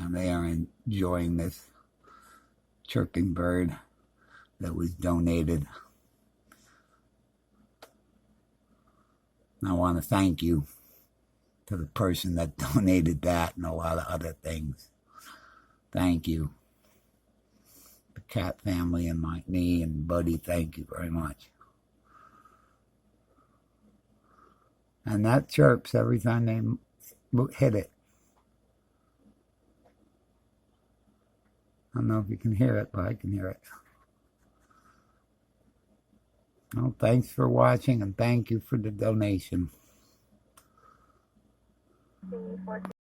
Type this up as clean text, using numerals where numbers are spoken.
And they are enjoying this chirping bird that was donated. And I want to thank you to the person that donated that and a lot of other things. Thank you. The cat family and me and Buddy, thank you very much. And that chirps every time they hit it. I don't know if you can hear it, but I can hear it. Well, thanks for watching, and thank you for the donation.